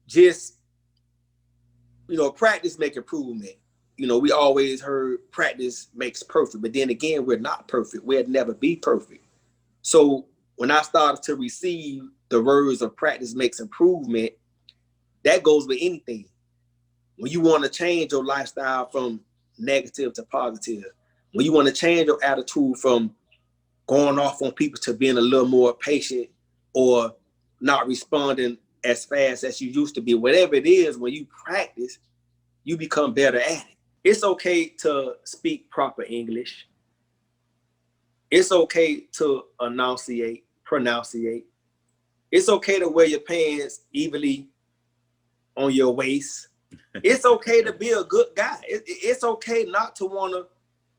just, practice make improvement. We always heard practice makes perfect, but then again, we're not perfect. We'll never be perfect. So when I started to receive the words of practice makes improvement, that goes with anything. When you want to change your lifestyle from negative to positive, when you want to change your attitude from going off on people to being a little more patient or not responding as fast as you used to be, whatever it is, when you practice, you become better at it. It's okay to speak proper English. It's okay to pronunciate. It's okay to wear your pants evenly on your waist. It's okay to be a good guy. It's okay not to want to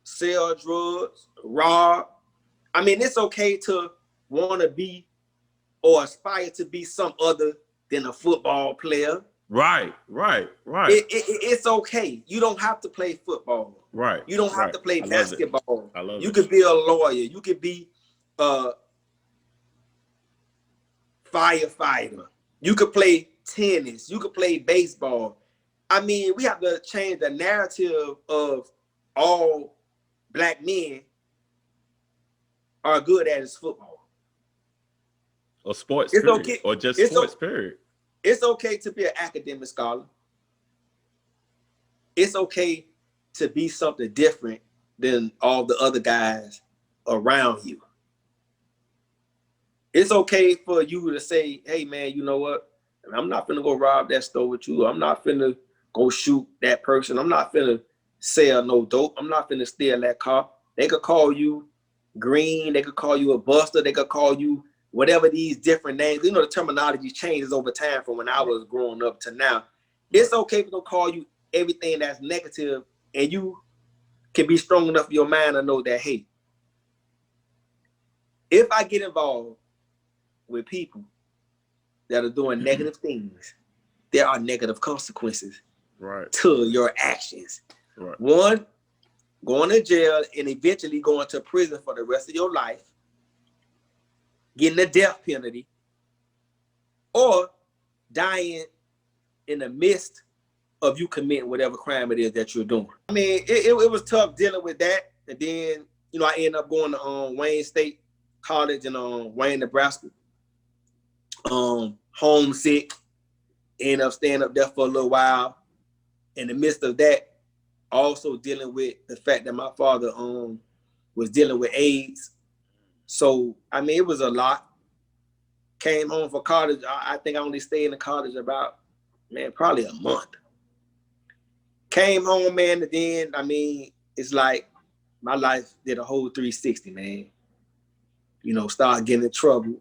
sell drugs, rob. I mean, it's okay to want to be or aspire to be some other than a football player. Right. It's okay. You don't have to play football. Right. You don't have to play basketball. I love it. You could be a lawyer. You could be a firefighter. You could play tennis. You could play baseball. I mean, we have to change the narrative of all black men are good at is football. Or sports, it's period. Okay. Or just sports, period. It's okay to be an academic scholar. It's okay to be something different than all the other guys around you. It's okay for you to say, hey, man, you know what? I'm not finna go rob that store with you. I'm not finna go shoot that person. I'm not finna sell no dope. I'm not finna steal that car. They could call you green. They could call you a buster. They could call you whatever these different names. The terminology changes over time from when I was growing up to now. It's okay for them to call you everything that's negative, and you can be strong enough in your mind to know that, hey, if I get involved with people that are doing negative things, there are negative consequences to your actions. Right. One, going to jail and eventually going to prison for the rest of your life, getting a death penalty, or dying in the midst of you committing whatever crime it is that you're doing. I mean, it was tough dealing with that. And then, I ended up going to Wayne State College in Wayne, Nebraska. Homesick, ended up staying up there for a little while. In the midst of that, also dealing with the fact that my father was dealing with AIDS. So, I mean, it was a lot. Came home for college. I think I only stayed in the college about, probably a month. Came home, man, and then, I mean, it's like my life did a whole 360, man. Started getting in trouble,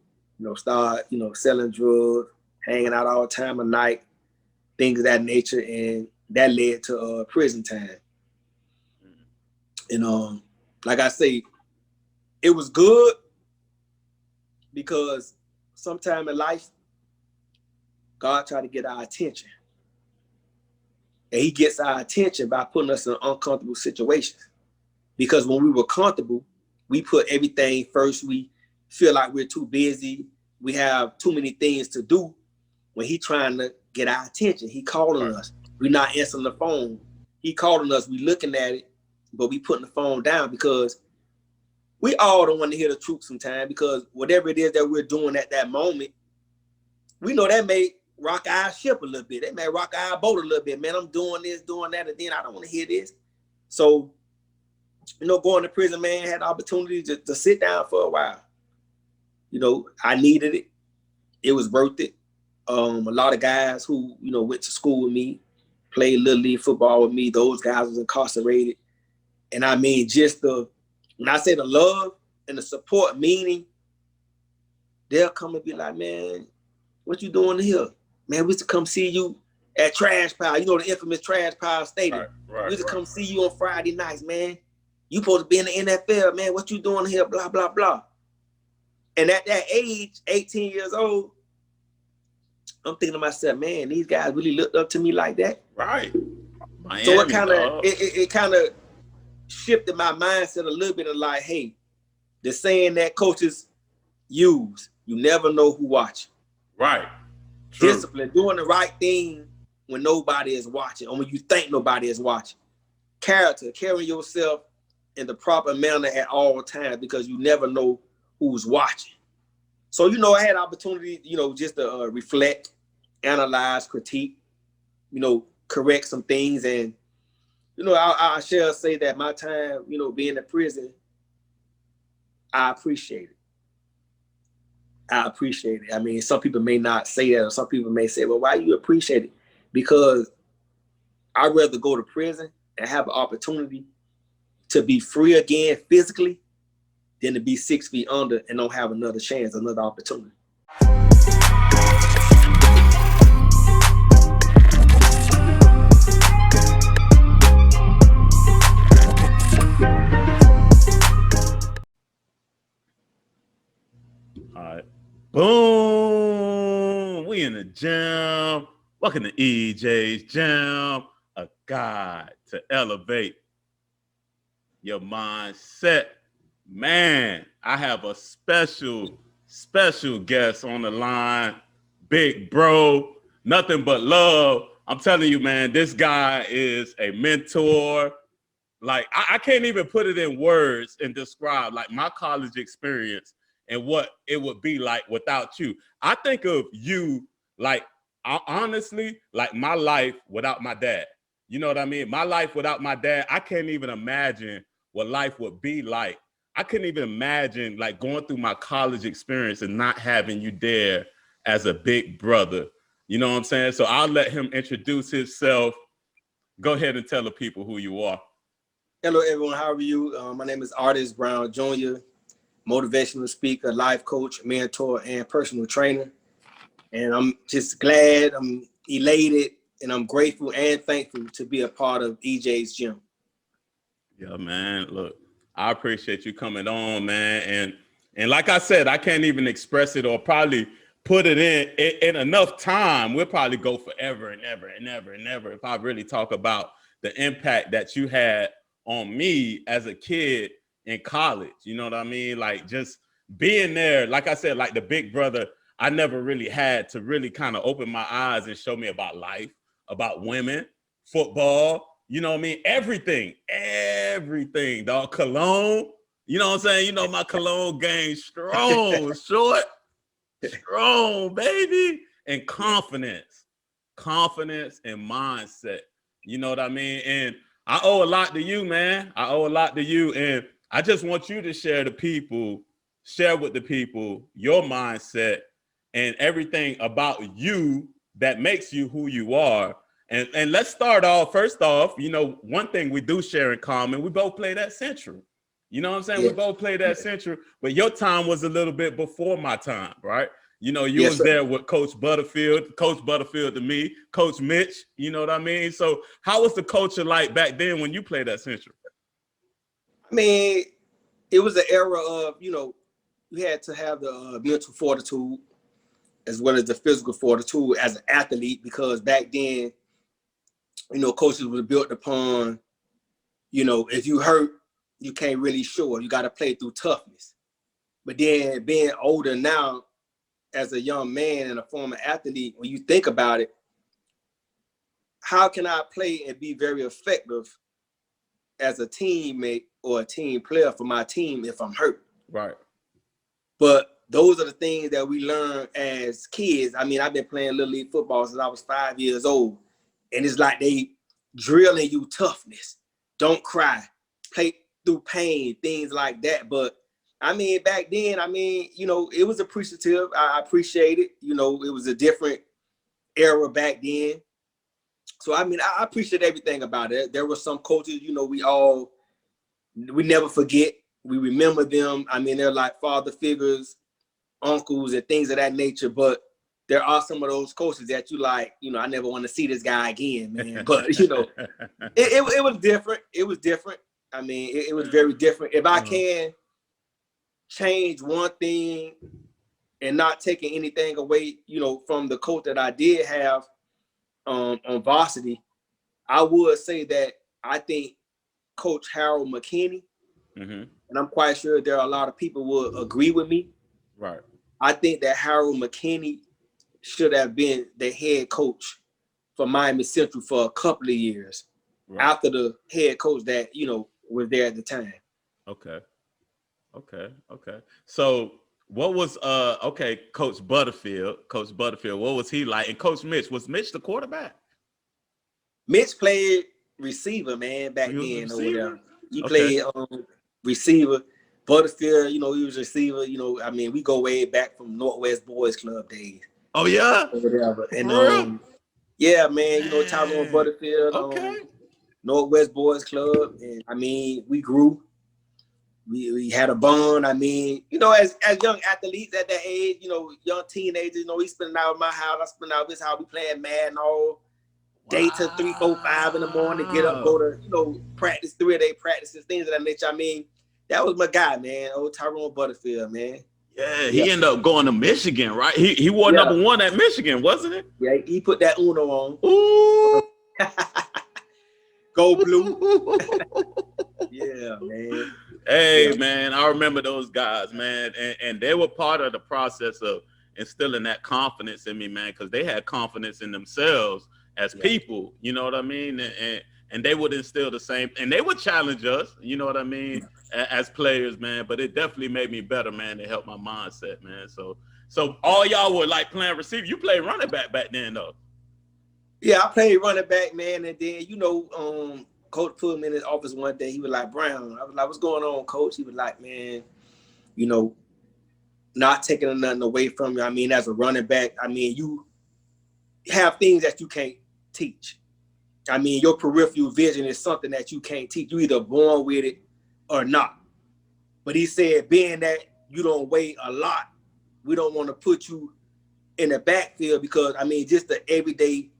start, selling drugs, hanging out all time of night, things of that nature, and that led to prison time. And like I say, it was good because sometime in life, God tried to get our attention. And he gets our attention by putting us in uncomfortable situations. Because when we were comfortable, we put everything first. We feel like we're too busy. We have too many things to do. When he trying to get our attention, he calling us. We're not answering the phone. He calling us. We looking at it, but we putting the phone down because we all don't want to hear the truth sometimes, because whatever it is that we're doing at that moment, we know that may rock our ship a little bit. That may rock our boat a little bit. Man, I'm doing this, doing that, and then I don't want to hear this. So, going to prison, man, had the opportunity to sit down for a while. I needed it. It was worth it. A lot of guys who, went to school with me, played Little League football with me, those guys was incarcerated. And I mean, when I say the love and the support, meaning they'll come and be like, man, what you doing here? Man, we used to come see you at Trash Pile, the infamous Trash Pile Stadium. We used to come see you on Friday nights, man. You supposed to be in the NFL, man. What you doing here? Blah, blah, blah. And at that age, 18 years old, I'm thinking to myself, man, these guys really looked up to me like that. Right. Miami, so it kind of shifted my mindset a little bit of like, hey, the saying that coaches use, you never know who watching. Right. True. Discipline, doing the right thing when nobody is watching or when you think nobody is watching. Character, carrying yourself in the proper manner at all times because you never know who's watching. So, I had opportunity, just to reflect, analyze, critique, correct some things. And, I shall say that my time, being in prison, I appreciate it. I appreciate it. I mean, some people may not say that, or some people may say, well, why you appreciate it? Because I'd rather go to prison and have an opportunity to be free again physically than to be 6 feet under and don't have another chance, another opportunity. All right. Boom. We in the gym. Welcome to EJ's Gym, a guide to elevate your mindset. Man, I have a special guest on the line. Big bro, nothing but love. I'm telling you, man, this guy is a mentor. Like, I can't even put it in words and describe like my college experience and what it would be like without you. I think of you like, honestly, like my life without my dad. You know what I mean? My life without my dad, I can't even imagine what life would be like. I couldn't even imagine like going through my college experience and not having you there as a big brother. You know what I'm saying? So I'll let him introduce himself. Go ahead and tell the people who you are. Hello, everyone. How are you? My name is Artis Brown Jr., motivational speaker, life coach, mentor, and personal trainer. And I'm just glad, I'm elated, and I'm grateful and thankful to be a part of EJ's Gym. Yeah, man. Look, I appreciate you coming on, man. And like I said, I can't even express it or probably put it in enough time. We'll probably go forever and ever and ever and ever if I really talk about the impact that you had on me as a kid in college. You know what I mean? Like just being there, like I said, like the big brother, I never really had to really kind of open my eyes and show me about life, about women, football, you know what I mean? Everything, dog. Cologne, you know what I'm saying? You know, my cologne game strong, strong, baby. And confidence and mindset. You know what I mean? And I owe a lot to you, man. I owe a lot to you. And I just want you to share with the people your mindset and everything about you that makes you who you are. And let's start off, first off, one thing we do share in common, we both played at Central. You know what I'm saying? Yes. We both played at Central, but your time was a little bit before my time, right? You Yes, was sir. there with Coach Butterfield to me, Coach Mitch, you know what I mean? So how was the culture like back then when you played at Central? I mean, it was an era of, you had to have the mental fortitude as well as the physical fortitude as an athlete, because back then, coaches was built upon, if you hurt, you can't really show it. You got to play through toughness. But then being older now, as a young man and a former athlete, when you think about it, how can I play and be very effective as a teammate or a team player for my team if I'm hurt? Right. But those are the things that we learn as kids. I mean, I've been playing Little League football since I was 5 years old. And it's like they drilling you toughness. Don't cry. Play through pain, things like that. But I mean, back then, it was appreciative. I appreciate it. It was a different era back then. So, I appreciate everything about it. There were some coaches, we never forget. We remember them. I mean, they're like father figures, uncles, and things of that nature. But there are some of those coaches that you like, I never want to see this guy again, man. But, it was different. It was different. I mean, it was very different. If I can change one thing and not taking anything away, from the coach that I did have on varsity, I would say that I think Coach Harold McKinney, and I'm quite sure there are a lot of people would agree with me. Right. I think that Harold McKinney should have been the head coach for Miami Central for a couple of years after the head coach that, was there at the time. Okay. So what was Coach Butterfield, what was he like? And Coach Mitch, was Mitch the quarterback? Mitch played receiver, man, back then or whatever. He played receiver. Butterfield, he was receiver. We go way back from Northwest Boys Club days. Oh yeah, or whatever. And yeah, man, Tyrone Butterfield, Northwest Boys Club, and we grew. We had a bond. As young athletes at that age, young teenagers, we spending out at my house. I spend out at his house. We playing Madden all day till 3, 4, 5 in the morning. Get up, go to, practice 3-a-day practices, things of that nature. That was my guy, man. Old Tyrone Butterfield, man. Yeah, he ended up going to Michigan, right? He wore number 1 at Michigan, wasn't it? Yeah, he put that Uno on. Ooh. Go blue. Yeah, man. Hey, man, I remember those guys, man. And they were part of the process of instilling that confidence in me, man, because they had confidence in themselves as people, you know what I mean? And they would instill the same, and they would challenge us, you know what I mean, as players, man. But it definitely made me better, man, to help my mindset, man. So all y'all were like playing receiver. You played running back then, though. Yeah, I played running back, man. And then, Coach put me in his office one day. He was like, Brown. I was like, what's going on, Coach? He was like, man, not taking nothing away from you. As a running back, you have things that you can't teach. Your peripheral vision is something that you can't teach. You either born with it or not. But he said, being that you don't weigh a lot, we don't want to put you in the backfield because, just the everyday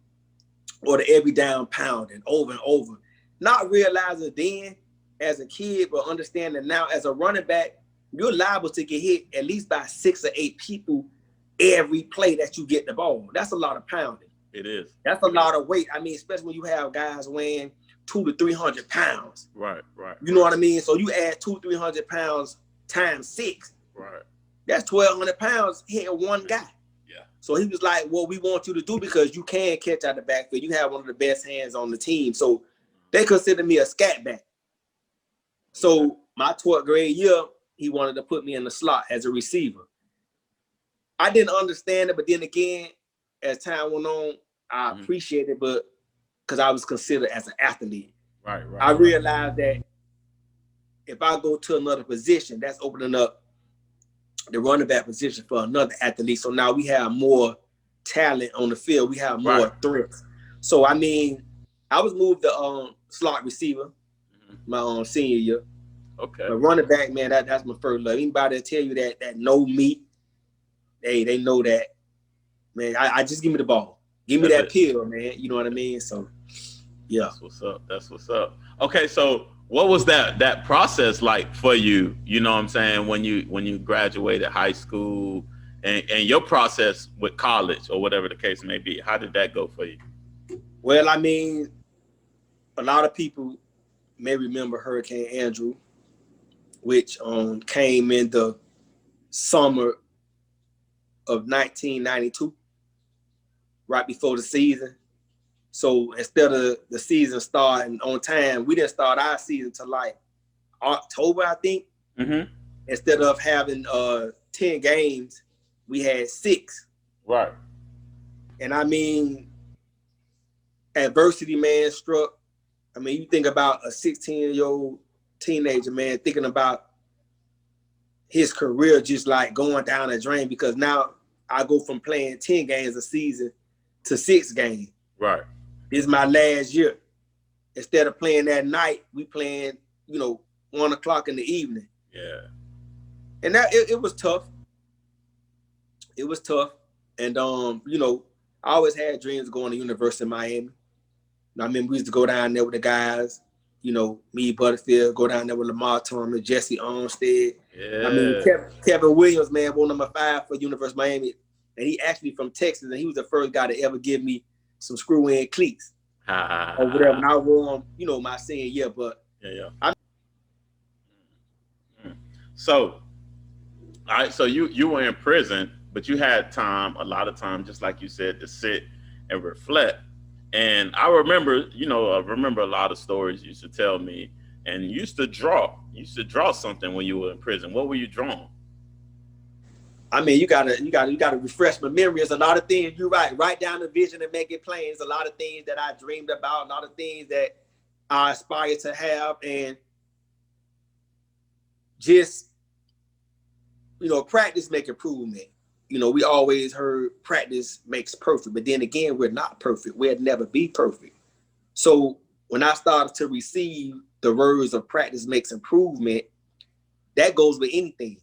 or the every down pounding over and over. Not realizing then as a kid, but understanding now as a running back, you're liable to get hit at least by 6 or 8 people every play that you get the ball. That's a lot of pounding. It is. That's a lot of weight. Especially when you have guys weighing 200 to 300 pounds. Right. You know what I mean? So you add 200-300 pounds times 6. Right. That's 1,200 pounds hitting one guy. Yeah. So he was like, what we want you to do, because you can catch out the backfield. You have one of the best hands on the team. So they consider me a scat back. So my 12th grade year, he wanted to put me in the slot as a receiver. I didn't understand it, but then again, as time went on, I appreciated it, but because I was considered as an athlete. Right. I realized that if I go to another position, that's opening up the running back position for another athlete. So now we have more talent on the field. We have more threats. So I was moved to slot receiver my senior year. Okay. But running back, man, that's my first love. Anybody that tell you that know me, they know that, man. I just give me the ball. Give me that pill, man. You know what I mean? So, yeah. That's what's up. Okay, so what was that process like for you? You know what I'm saying? When you graduated high school and your process with college or whatever the case may be, how did that go for you? Well, a lot of people may remember Hurricane Andrew, which came in the summer of 1992, right before the season. So instead of the season starting on time, we didn't start our season till like October, I think. Mm-hmm. Instead of having 10 games, we had 6. Right. And adversity, man, struck. You think about a 16-year-old teenager, man, thinking about his career just like going down the drain, because now I go from playing 10 games a season to 6 games. Right. This is my last year. Instead of playing that night, we playing, 1 o'clock in the evening. Yeah. And that it was tough. It was tough. And I always had dreams of going to University of Miami. We used to go down there with the guys, me, Butterfield, go down there with Lamar Turner, Jesse Armstead. Yeah. Kevin Williams, man, won number 5 for University of Miami. And he actually from Texas, and he was the first guy to ever give me some screw-in cleats or whatever. And I wore them, my senior year. But so, all right. So you were in prison but you had time, a lot of time, just like you said, to sit and reflect. And I remember, I remember a lot of stories you used to tell me, and you used to draw. You used to draw something when you were in prison. What were you drawing? I mean, you gotta refresh my memory. There's a lot of things. You're right. Write down the vision and make it plain. There's a lot of things that I dreamed about, a lot of things that I aspire to have, and just practice make improvement. We always heard practice makes perfect, but then again, we're not perfect. We'll never be perfect. So when I started to receive the words of practice makes improvement, that goes with anything.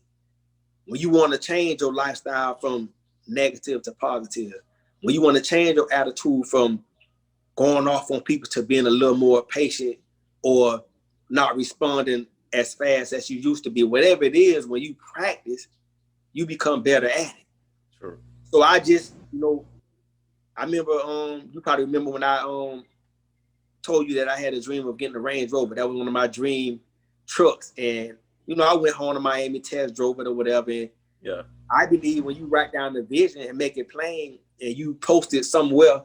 When you want to change your lifestyle from negative to positive, when you want to change your attitude from going off on people to being a little more patient or not responding as fast as you used to be, whatever it is, when you practice, you become better at it. Sure. So I just, I remember, you probably remember when I told you that I had a dream of getting a Range Rover. That was one of my dream trucks. And, I went home to Miami, test drove it or whatever. And yeah, I believe when you write down the vision and make it plain and you post it somewhere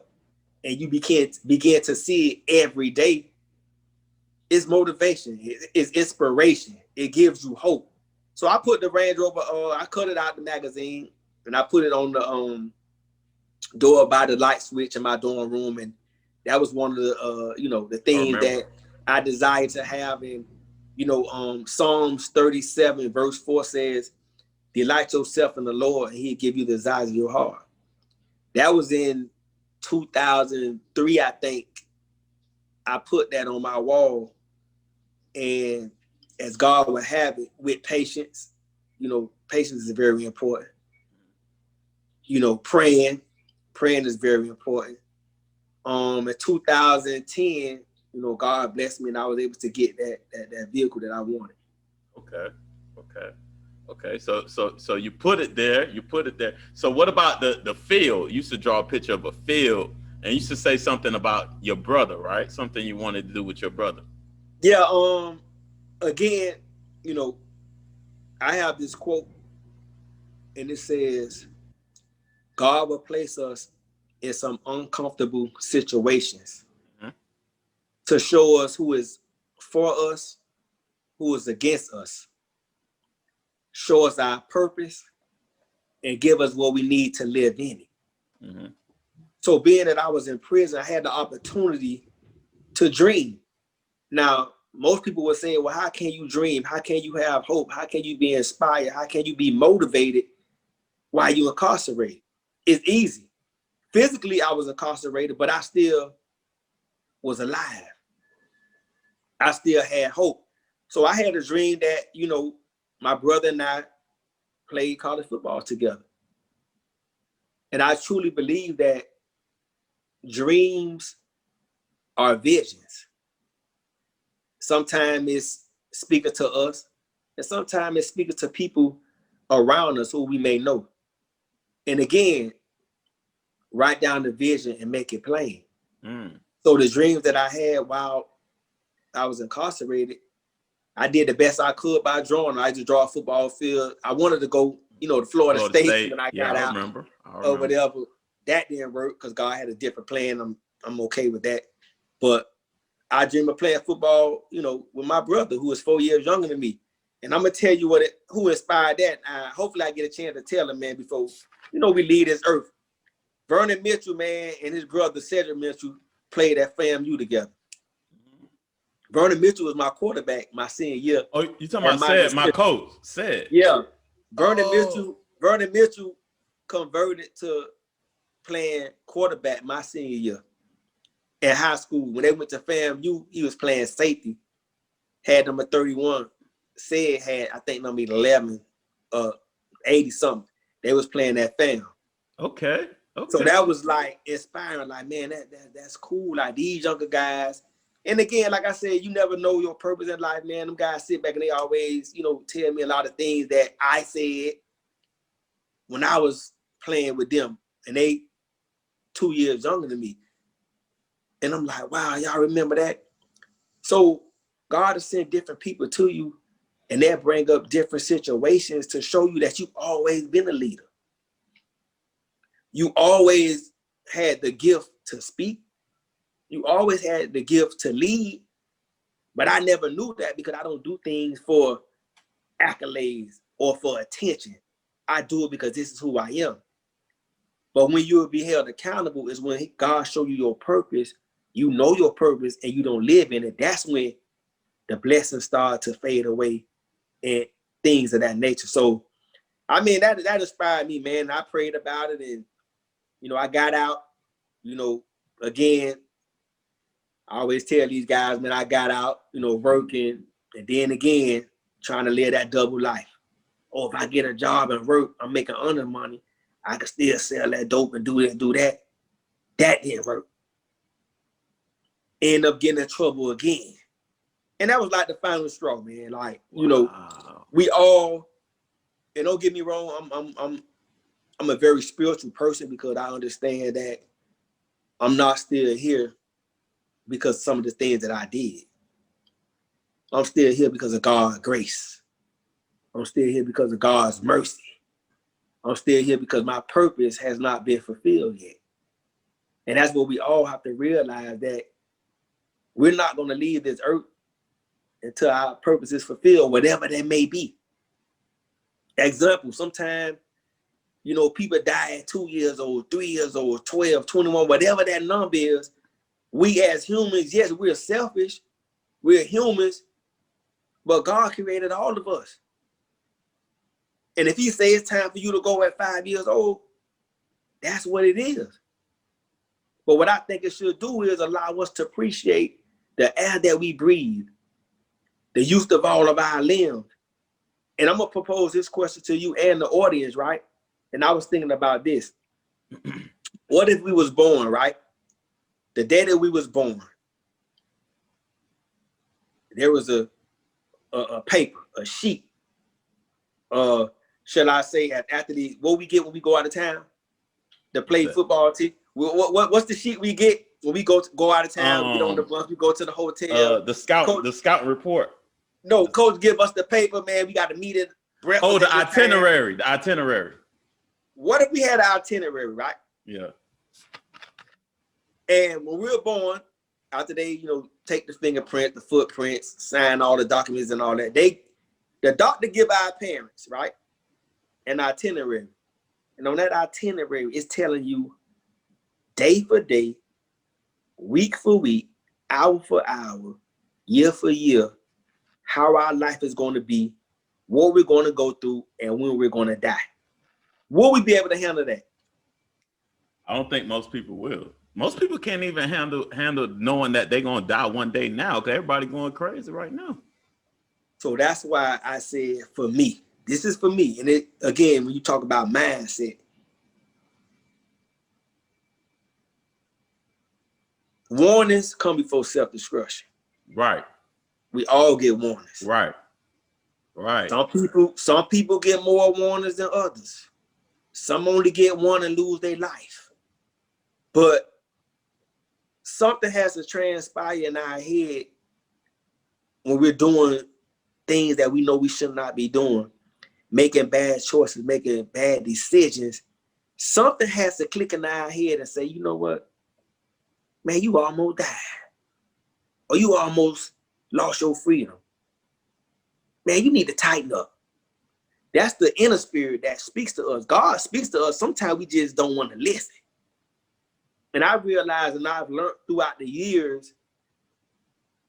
and you begin to see it every day, it's motivation, it's inspiration. It gives you hope. So I put the Range Rover, I cut it out the magazine and I put it on the door by the light switch in my dorm room. And that was one of the, the things that I desired to have. And, Psalms 37 verse 4 says, delight yourself in the Lord and he'll give you the desires of your heart. That was in 2003, I think. I put that on my wall. And as God would have it, with patience, patience is very important. Praying is very important. In 2010, God blessed me and I was able to get that vehicle that I wanted. Okay. So you put it there. So what about the field? You used to draw a picture of a field and you used to say something about your brother, right? Something you wanted to do with your brother. Yeah. Again, I have this quote and it says, God will place us in some uncomfortable situations to show us who is for us, who is against us, show us our purpose, and give us what we need to live in it. Mm-hmm. So being that I was in prison, I had the opportunity to dream. Now, most people would say, well, how can you dream? How can you have hope? How can you be inspired? How can you be motivated while you're incarcerated? It's easy. Physically, I was incarcerated, but I still was alive. I still had hope. So I had a dream that, my brother and I played college football together. And I truly believe that dreams are visions. Sometimes it's speaking to us, and sometimes it's speaking to people around us who we may know. And again, write down the vision and make it plain. So the dreams that I had while I was incarcerated, I did the best I could by drawing. I just draw a football field. I wanted to go, to Florida State when I got out. I remember. Or whatever. That didn't work because God had a different plan. I'm okay with that. But I dream of playing football, with my brother who is 4 years younger than me. And I'm gonna tell you who inspired that. Hopefully I get a chance to tell him, man, before we leave this earth. Vernon Mitchell, man, and his brother Cedric Mitchell played at FAMU together. Vernon Mitchell was my quarterback my senior year. Oh, you talking about my coach? Said. Yeah. Vernon Mitchell converted to playing quarterback my senior year. In high school, when they went to FAMU, he was playing safety. Had number 31. Said had, I think, number 11, 80 something. They was playing at FAM. Okay. So that was like inspiring. Like, man, that's cool. Like these younger guys. And again, like I said, you never know your purpose in life, man. Them guys sit back and they always, tell me a lot of things that I said when I was playing with them. And they 2 years younger than me. And I'm like, wow, y'all remember that? So God will send different people to you and they'll bring up different situations to show you that you've always been a leader. you always had the gift to speak. You always had the gift to lead. But I never knew that because I don't do things for accolades or for attention. I do it because this is who I am. But when you will be held accountable is when God show you your purpose, you know your purpose and you don't live in it. That's when the blessings start to fade away and things of that nature. So, I mean, that inspired me, man. I prayed about it and, you know, I got out, you know, again, I always tell these guys, man, I got out, you know, working and then again, trying to live that double life. Or if I get a job and work, I'm making under money, I can still sell that dope and do this, do that. That didn't work. End up getting in trouble again. And that was like the final straw, man. Like, you know, we all, and don't get me wrong, I'm a very spiritual person because I understand that I'm not still here because of some of the things that I did. I'm still here because of God's grace. I'm still here because of God's mercy. I'm still here because my purpose has not been fulfilled yet. And that's what we all have to realize, that we're not going to leave this earth until our purpose is fulfilled, whatever that may be. Example, sometimes, you know, people die at 2 years old, 3 years old, 12, 21, whatever that number is. We as humans, yes, we're selfish. We're humans, but God created all of us. And if he says it's time for you to go at 5 years old, that's what it is. But what I think it should do is allow us to appreciate the air that we breathe, the use of all of our limbs. And I'm going to propose this question to you and the audience, right? And I was thinking about this. What if we was born, right? The day that we was born, there was a paper, a sheet. Shall I say after what we get when we go out of town to play football team? What's the sheet we get when we go out of town? We get on the bus, we go to the hotel. The scout report. No, coach give us the paper, man. We got to meet it. Oh, the itinerary. The itinerary. What if we had an itinerary, right? Yeah. And when we were born, after they, you know, take the fingerprint, the footprints, sign all the documents and all that, the doctor give our parents, right, an itinerary. And on that itinerary, it's telling you day for day, week for week, hour for hour, year for year, how our life is going to be, what we're going to go through, and when we're going to die. Will we be able to handle that? I don't think most people will. Most people can't even handle knowing that they're going to die one day now, because everybody going crazy right now. So that's why I said, for me, this is for me. And it, again, when you talk about mindset, warnings come before self-destruction. Right. We all get warnings. Right. Right. Some people get more warnings than others. Some only get one and lose their life. But something has to transpire in our head when we're doing things that we know we should not be doing, making bad choices, making bad decisions. Something has to click in our head and say, you know what? Man, you almost died. Or you almost lost your freedom. Man, you need to tighten up. That's the inner spirit that speaks to us. God speaks to us. Sometimes we just don't want to listen. And I realized, and I've learned throughout the years,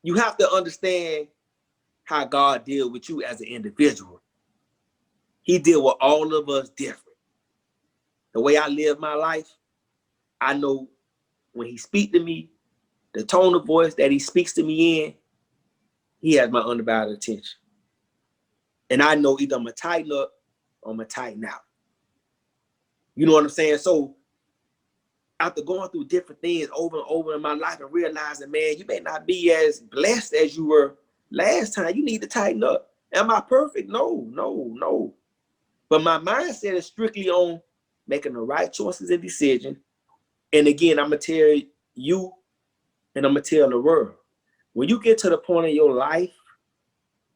you have to understand how God deals with you as an individual. He deals with all of us different. The way I live my life, I know when he speaks to me, the tone of voice that he speaks to me in, he has my undivided attention. And I know either I'm going to tighten up or I'm going to tighten out. You know what I'm saying? So after going through different things over and over in my life and realizing, man, you may not be as blessed as you were last time. You need to tighten up. Am I perfect? No. But my mindset is strictly on making the right choices and decisions. And again, I'm going to tell you and I'm going to tell the world, when you get to the point in your life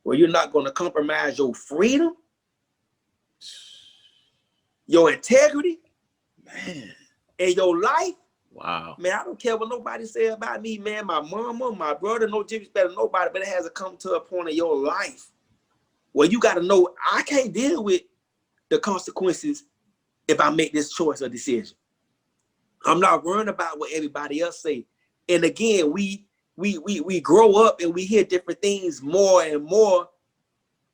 where you're not going to compromise your freedom, your integrity, man, in your life, wow, man, I don't care what nobody say about me, man. My mama, my brother, no disrespect to nobody, but it has to come to a point in your life where you got to know I can't deal with the consequences if I make this choice or decision. I'm not worrying about what everybody else say. And again, we grow up and we hear different things more and more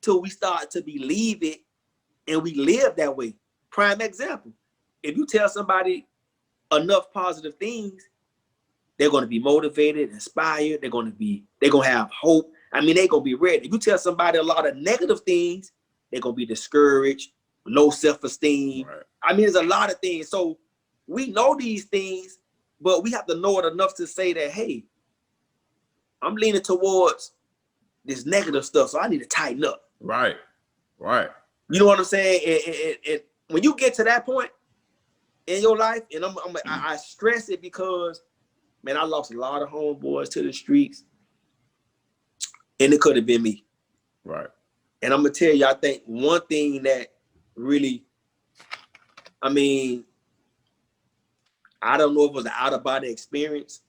till we start to believe it and we live that way. Prime example, if you tell somebody enough positive things, they're going to be motivated, inspired. They're going to have hope. I mean, they're going to be ready. If you tell somebody a lot of negative things, they're going to be discouraged, low self-esteem. Right. I mean, there's a lot of things. So we know these things, but we have to know it enough to say that, hey, I'm leaning towards this negative stuff, so I need to tighten up. Right, right. You know what I'm saying? And when you get to that point in your life, and I stress it because, man, I lost a lot of homeboys to the streets, and it could have been me. Right. And I'm gonna tell you, I think one thing that really, I mean, I don't know if it was an out of body experience,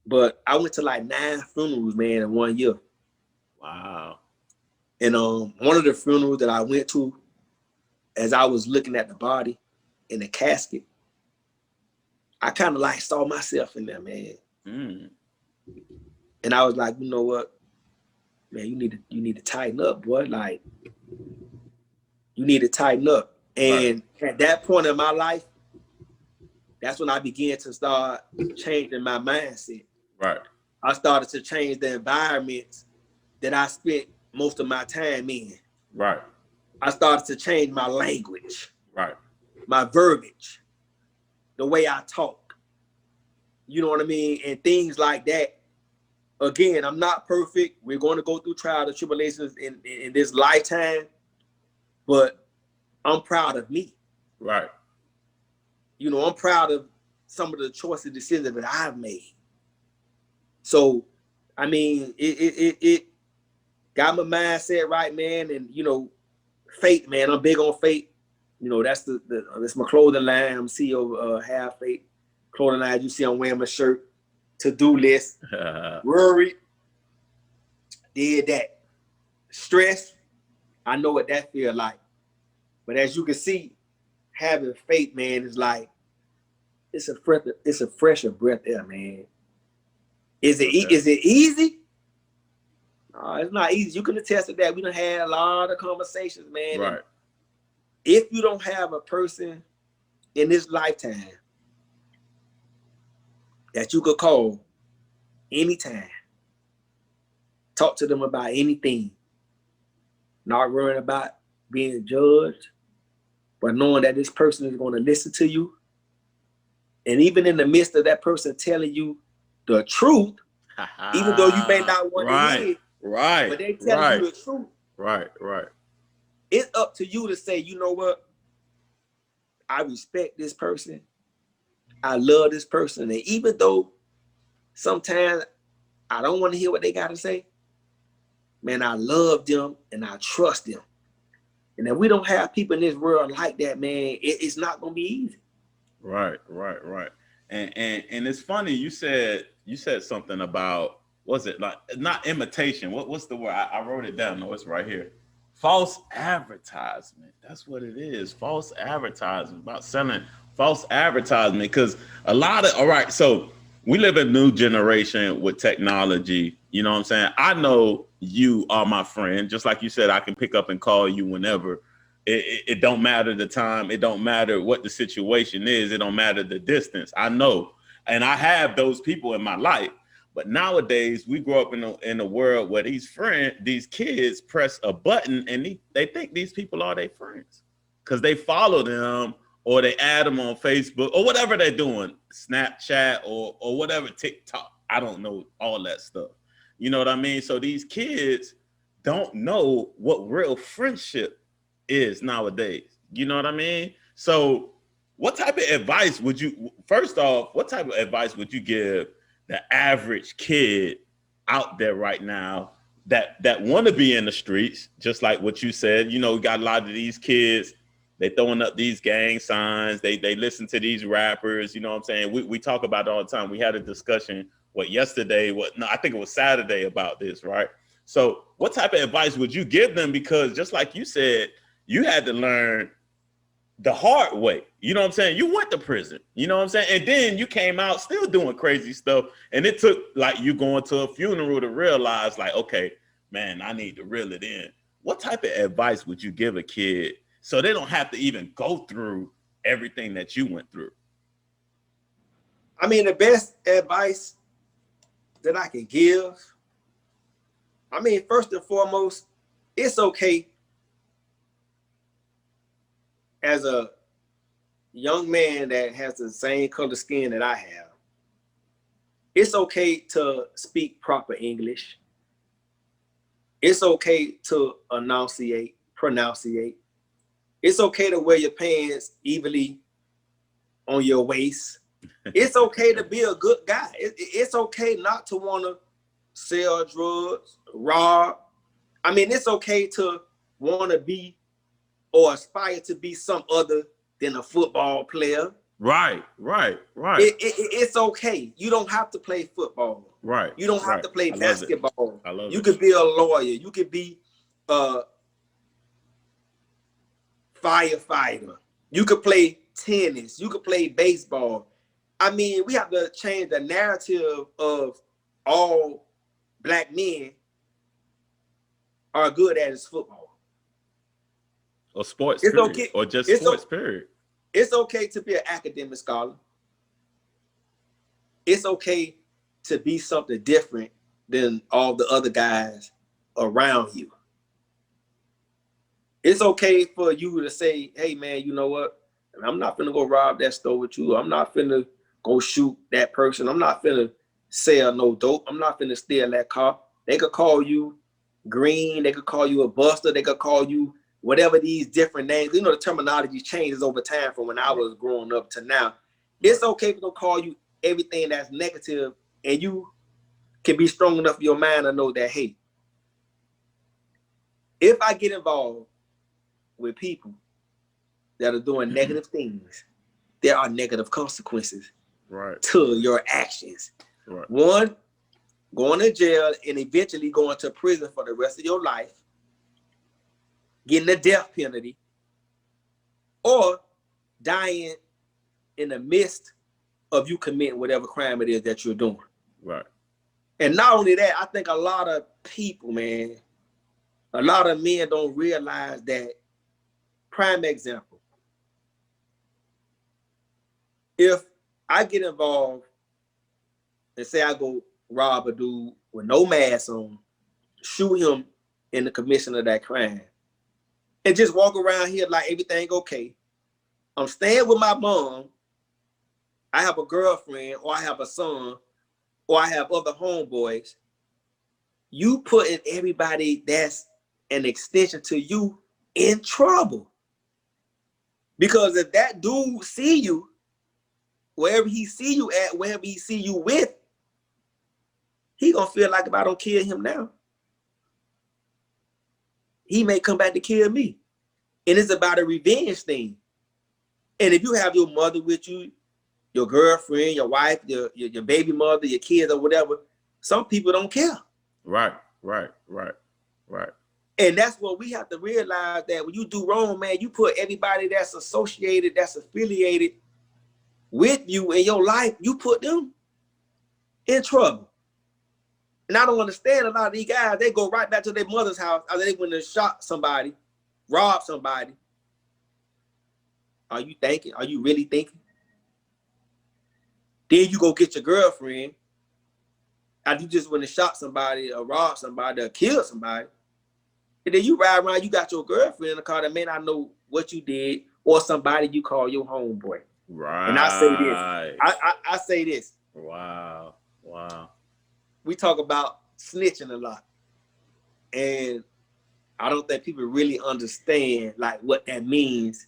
but I went to like 9 funerals, man, in 1 year. Wow. And one of the funerals that I went to, as I was looking at the body in the casket, I kind of like saw myself in there, man. Mm. And I was like, you know what, man, you need to tighten up, boy. Like, you need to tighten up. And right. At that point in my life, that's when I began to start changing my mindset. Right. I started to change the environments that I spent most of my time in. Right. I started to change my language. Right. My verbiage, the way I talk. You know what I mean? And things like that. Again, I'm not perfect. We're going to go through trials and tribulations in this lifetime, but I'm proud of me. Right. You know, I'm proud of some of the choices, decisions that I've made. So, I mean, it got my mindset right, man. And, you know, faith, man. I'm big on faith. You know, that's that's my clothing line. I'm CEO of Have Faith clothing line. You see, I'm wearing my shirt. To-do list. Worried. Did that. Stress. I know what that feels like. But as you can see, having faith, man, is like it's a fresher breath there, man. Is it easy? No, it's not easy. You can attest to that. We done had a lot of conversations, man. Right. If you don't have a person in this lifetime that you could call anytime, talk to them about anything, not worrying about being judged, but knowing that this person is going to listen to you. And even in the midst of that person telling you the truth, even though you may not want to hear it, right, but they telling you the truth. Right. It's up to you to say, you know what? I respect this person. I love this person. And even though sometimes I don't want to hear what they got to say, man, I love them and I trust them. And if we don't have people in this world like that, man, it's not going to be easy. Right. And it's funny, you said something about, was it like, not imitation? What's the word? I wrote it down. No, it's right here. False advertisement. That's what it is. False advertisement, about selling false advertisement. Because all right, so we live in a new generation with technology. You know what I'm saying? I know you are my friend. Just like you said, I can pick up and call you whenever. It don't matter the time. It don't matter what the situation is. It don't matter the distance. I know. And I have those people in my life. But nowadays, we grow up in a world where these kids press a button and they think these people are their friends because they follow them or they add them on Facebook or whatever they're doing, Snapchat or whatever, TikTok. I don't know all that stuff. You know what I mean? So these kids don't know what real friendship is nowadays. You know what I mean? So what type of advice would you give the average kid out there right now that want to be in the streets, just like what you said? You know, we got a lot of these kids They throwing up these gang signs. They listen to these rappers. You know what I'm saying? We talk about it all the time. We had a discussion yesterday? No, I think it was Saturday about this, right? So what type of advice would you give them? Because just like you said, you had to learn the hard way. You know what I'm saying? You went to prison. You know what I'm saying? And then you came out still doing crazy stuff. And it took like you going to a funeral to realize like, okay, man, I need to reel it in. What type of advice would you give a kid so they don't have to even go through everything that you went through? I mean, the best advice that I can give, I mean, first and foremost, it's okay as a young man that has the same color skin that I have. It's okay to speak proper English. It's okay to pronunciate. It's okay to wear your pants evenly on your waist. It's okay to be a good guy. It's okay not to want to sell drugs, rob. I mean, it's okay to want to be or aspire to be some other than a football player. Right. It's okay. You don't have to play football. Right. You don't have to play basketball. I love it. You could be a lawyer. You could be a firefighter. You could play tennis. You could play baseball. I mean, we have to change the narrative of all black men are good at is football. Or sports, it's period. Okay. Or just sports, period. It's okay to be an academic scholar. It's okay to be something different than all the other guys around you. It's okay for you to say, hey, man, you know what? I'm not finna go rob that store with you. I'm not finna go shoot that person. I'm not finna sell no dope. I'm not finna steal that car. They could call you green. They could call you a buster. They could call you whatever these different names. You know, the terminology changes over time from when I was growing up to now. It's okay for them to call you everything that's negative, and you can be strong enough in your mind to know that, hey, if I get involved with people that are doing negative things, there are negative consequences to your actions. Right. One, going to jail and eventually going to prison for the rest of your life, getting the death penalty, or dying in the midst of you committing whatever crime it is that you're doing. Right. And not only that, I think a lot of people, man, a lot of men don't realize that. Prime example. If I get involved and say I go rob a dude with no mask on, shoot him in the commission of that crime, and just walk around here like everything okay. I'm staying with my mom. I have a girlfriend, or I have a son, or I have other homeboys. You putting everybody that's an extension to you in trouble. Because if that dude see you, wherever he see you at, wherever he see you with, he gonna feel like if I don't kill him now, he may come back to kill me. And it's about a revenge thing. And if you have your mother with you, your girlfriend, your wife, your baby mother, your kids or whatever, some people don't care. Right. And that's what we have to realize, that when you do wrong, man, you put everybody that's associated, that's affiliated with you in your life, you put them in trouble. And I don't understand a lot of these guys, they go right back to their mother's house after they went and shot somebody, robbed somebody. Are you thinking? Are you really thinking? Then you go get your girlfriend after you just went and shot somebody or robbed somebody or killed somebody. And then you ride around, you got your girlfriend in the car that may not know what you did, or somebody you call your homeboy. Right. And I say this. I say this. Wow. We talk about snitching a lot. And I don't think people really understand like what that means.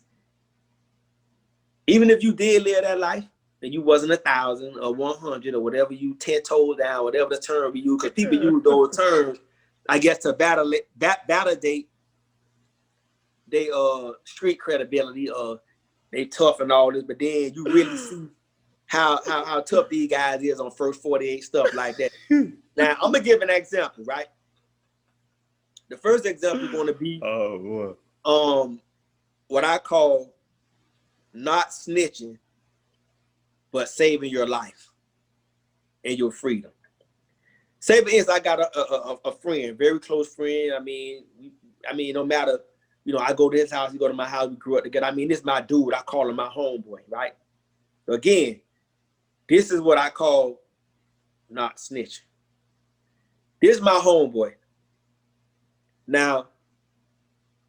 Even if you did live that life and you wasn't 1,000 or 100 or whatever, you 10 toes down, whatever the term we use, because people use those terms, I guess, to validate they street credibility, they tough and all this, but then you really see how tough these guys is on first 48 stuff like that. Now I'm gonna give an example, right? The first example is gonna be what I call not snitching, but saving your life and your freedom. Say for instance, I got a friend, very close friend. I mean, no matter, I go to his house, he go to my house, we grew up together. I mean, this is my dude. I call him my homeboy, right? Again, this is what I call not snitching. This is my homeboy. Now,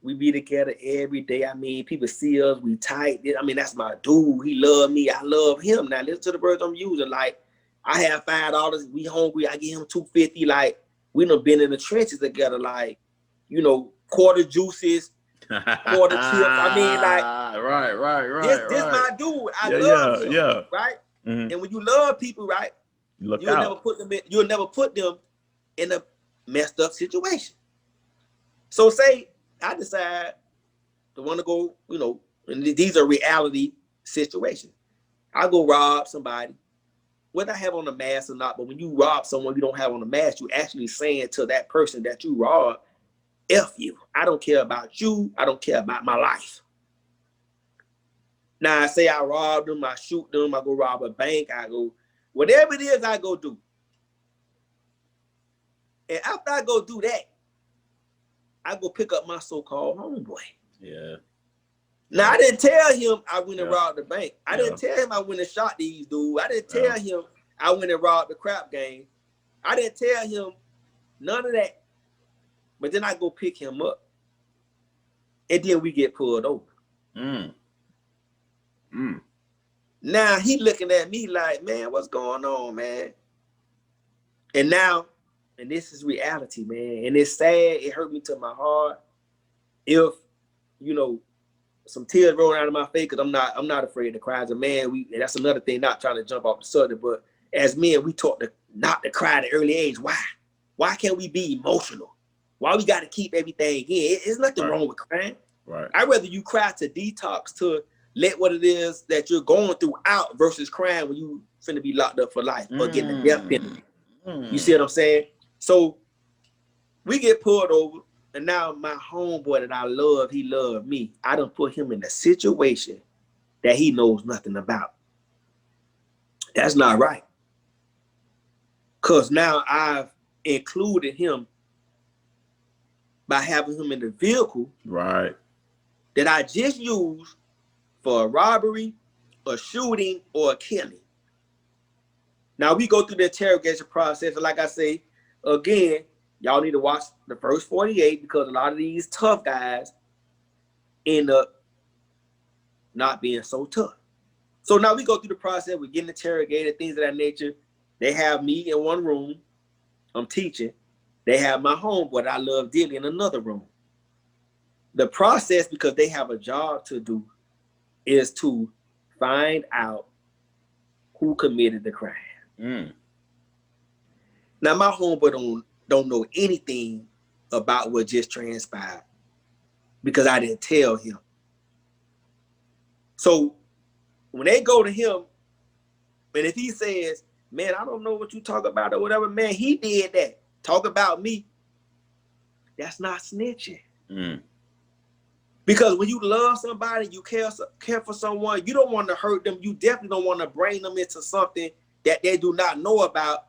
we be together every day. I mean, people see us, we tight. I mean, that's my dude. He love me, I love him. Now, listen to the words I'm using. Like, I have $5, we hungry, I give him $2.50. Like, we done been in the trenches together, like, quarter juices, quarter chips. I mean, like, right. This my dude. I love him, right? Mm-hmm. And when you love people, right, you'll never put them in a messed up situation. So say I decide to want to go, and these are reality situations. I go rob somebody, whether I have on a mask or not, but when you rob someone you don't have on a mask, you actually saying to that person that you robbed, F you. I don't care about you. I don't care about my life. Now, I say I rob them, I shoot them, I go rob a bank, I go, whatever it is, I go do. And after I go do that, I go pick up my so-called homeboy. Yeah. Now, I didn't tell him I went and robbed the bank. I didn't tell him I went and shot these dudes. I didn't tell him I went and robbed the crap game. I didn't tell him none of that. But then I go pick him up. And then we get pulled over. Now he looking at me like, man, what's going on, man? And now, and this is reality, man. And it's sad. It hurt me to my heart. If, some tears rolling out of my face, because I'm not afraid to cry as a man. And that's another thing, not trying to jump off the subject, but as men, we taught not to cry at an early age. Why? Why can't we be emotional? Why we got to keep everything in? There's nothing wrong with crying. Right. I'd rather you cry to detox, to let what it is that you're going through out versus crying when you finna be locked up for life or getting a death penalty. You see what I'm saying? So we get pulled over, and now my homeboy that I love, he loved me. I done put him in a situation that he knows nothing about. That's not right. Because now I've included him by having him in the vehicle that I just used for a robbery, a shooting, or a killing. Now we go through the interrogation process, and like I say, again, y'all need to watch the first 48 because a lot of these tough guys end up not being so tough. So now we go through the process, we're getting interrogated, things of that nature. They have me in one room, I'm teaching. They have my homeboy that I love dearly in another room. The process, because they have a job to do, is to find out who committed the crime. Now, my homeboy don't know anything about what just transpired because I didn't tell him. So when they go to him, and if he says, man, I don't know what you talk about or whatever, man, he did that. Talk about me. That's not snitching. Because when you love somebody, you care for someone, you don't want to hurt them. You definitely don't want to bring them into something that they do not know about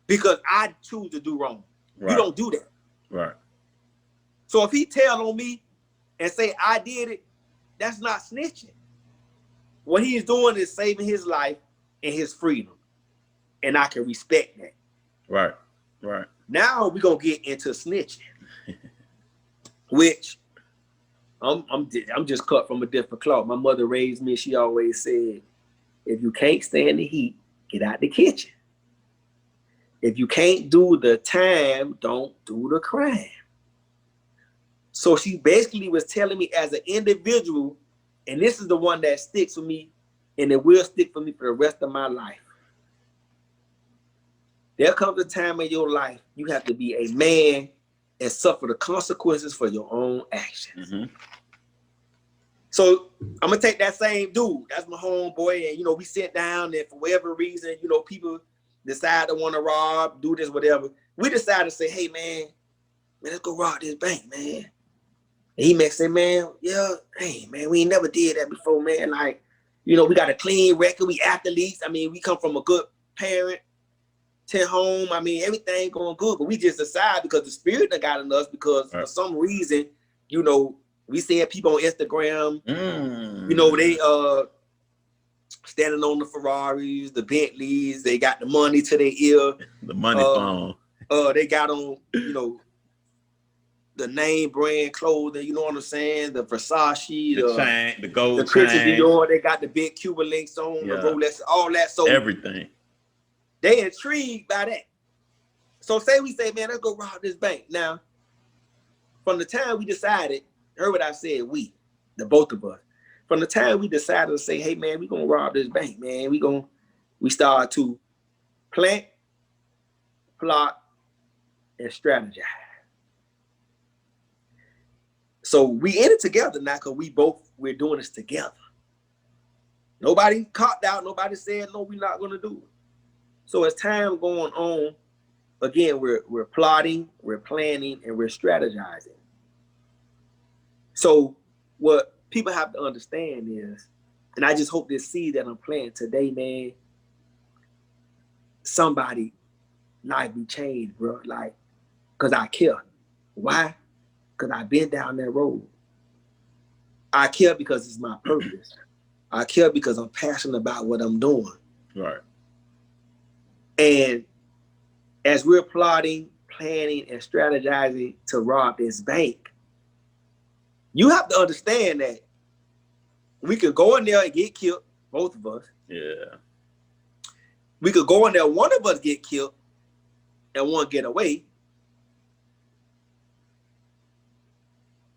because I choose to do wrong. You don't do that. Right. So if he tell on me and say I did it, that's not snitching. What he's doing is saving his life and his freedom. And I can respect that. Right. Now we're going to get into snitching, which I'm just cut from a different cloth. My mother raised me. She always said, if you can't stand the heat, get out the kitchen. If you can't do the time, don't do the crime. So she basically was telling me as an individual, and this is the one that sticks with me, and it will stick for me for the rest of my life. There comes a time in your life you have to be a man and suffer the consequences for your own actions. So I'm gonna take that same dude. That's my homeboy, and we sit down, and for whatever reason, people decide to want to rob, do this, whatever. We decided to say, hey man, let's go rob this bank, man. And he may say, man, yeah, hey man, we ain't never did that before, man. Like, we got a clean record, we athletes. I mean, we come from a good parent, 10 home. I mean, everything going good, but we just decided because the spirit that got in us, because for some reason, we said people on Instagram, they standing on the Ferraris, the Bentleys, they got the money to their ear. The money phone. They got on, the name brand clothing, you know what I'm saying? The Versace, the chain, the gold the Christian chain. Dior, they got the big Cuban links on, the Rolex, all that. So everything. They intrigued by that. So say we say, man, let's go rob this bank. Now, from the time we decided, heard what I said, the both of us. From the time we decided to say, hey man, we're gonna rob this bank, man. We start to plan, plot, and strategize. So we in it together now because we're doing this together. Nobody copped out, nobody said, no, we're not gonna do it. So as time going on, again, we're plotting, we're planning, and we're strategizing. So what people have to understand is, and I just hope this seed that I'm planting today, man, somebody life be changed, bro. Like, because I care. Why? Because I've been down that road. I care because it's my purpose. I care because I'm passionate about what I'm doing. Right. And as we're plotting, planning, and strategizing to rob this bank, you have to understand that we could go in there and get killed, both of us. Yeah. We could go in there, one of us get killed, and one get away.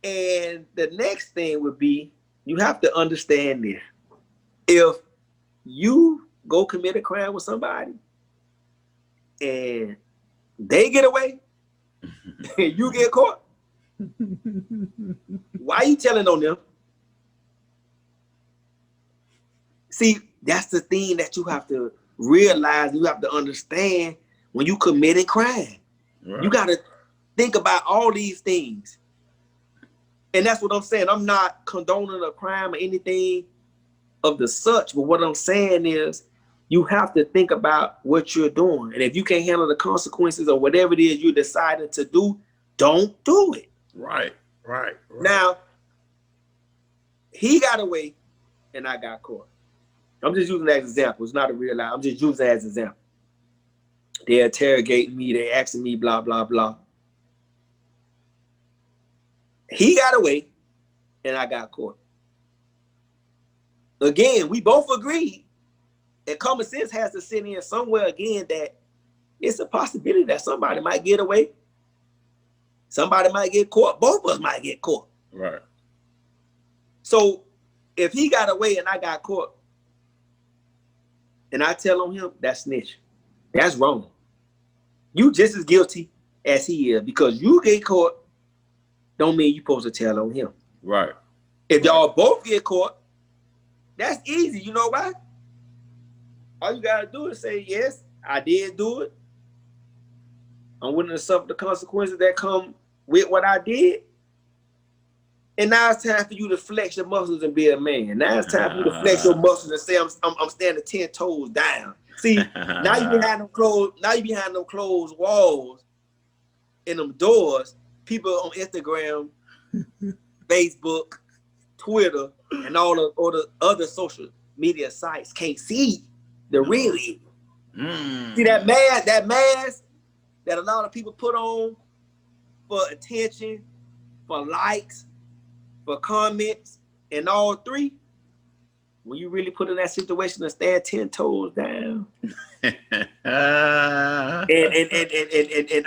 And the next thing would be, you have to understand this. If you go commit a crime with somebody, and they get away, and you get caught, why are you telling on them? See, that's the thing that you have to realize, you have to understand when you commit a crime. Right. You got to think about all these things. And that's what I'm saying. I'm not condoning a crime or anything of the such, but what I'm saying is, you have to think about what you're doing. And if you can't handle the consequences of whatever it is you decided to do, don't do it. Right. Now, he got away and I got caught. I'm just using that as an example. It's not a real life. I'm just using that as an example. They're interrogating me. They're asking me blah, blah, blah. He got away and I got caught. Again, we both agreed. And common sense has to sit in somewhere again that it's a possibility that somebody might get away. Somebody might get caught. Both of us might get caught. Right. So if he got away and I got caught, and I tell on him, that's snitching. That's wrong. You just as guilty as he is, because you get caught don't mean you're supposed to tell on him. Right. If y'all both get caught, that's easy. You know why? All you gotta do is say, yes, I did do it. I'm willing to suffer the consequences that come with what I did. And now it's time for you to flex your muscles and be a man. Now it's time for you to flex your muscles and say, I'm standing 10 toes down. See, now you behind them closed, closed walls and them doors. People on Instagram, Facebook, Twitter, and all the other social media sites can't see the real you. See that mask that a lot of people put on for attention, for likes, for comments, and all three. When you really put in that situation to stand 10 toes down, and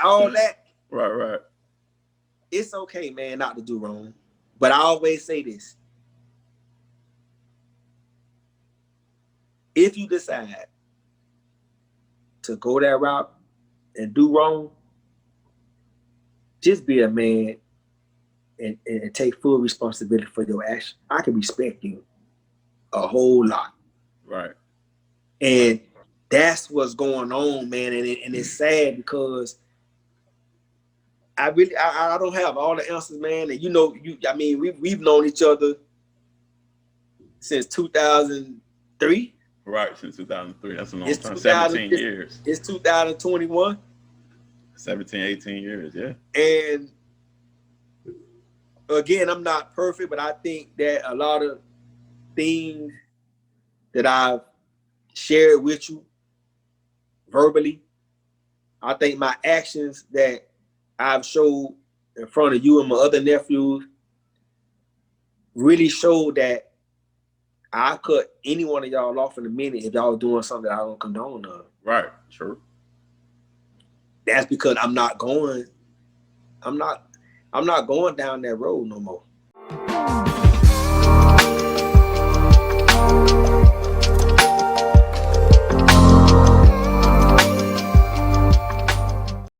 all that, right. It's okay, man, not to do wrong. But I always say this: if you decide to go that route and do wrong, just be a man and take full responsibility for your action, I can respect you a whole lot. Right. And that's what's going on, man. And it's sad because I don't have all the answers, man. And we've known each other since 2003. Right, since 2003. That's a long It's time. 2000. 17 years. It's 2021. 17, 18 years, yeah. And again, I'm not perfect, but I think that a lot of things that I've shared with you verbally, I think my actions that I've showed in front of you and my other nephews really showed that I cut any one of y'all off in a minute if y'all doing something that I don't condone of. Right, true. That's because I'm not going down that road no more.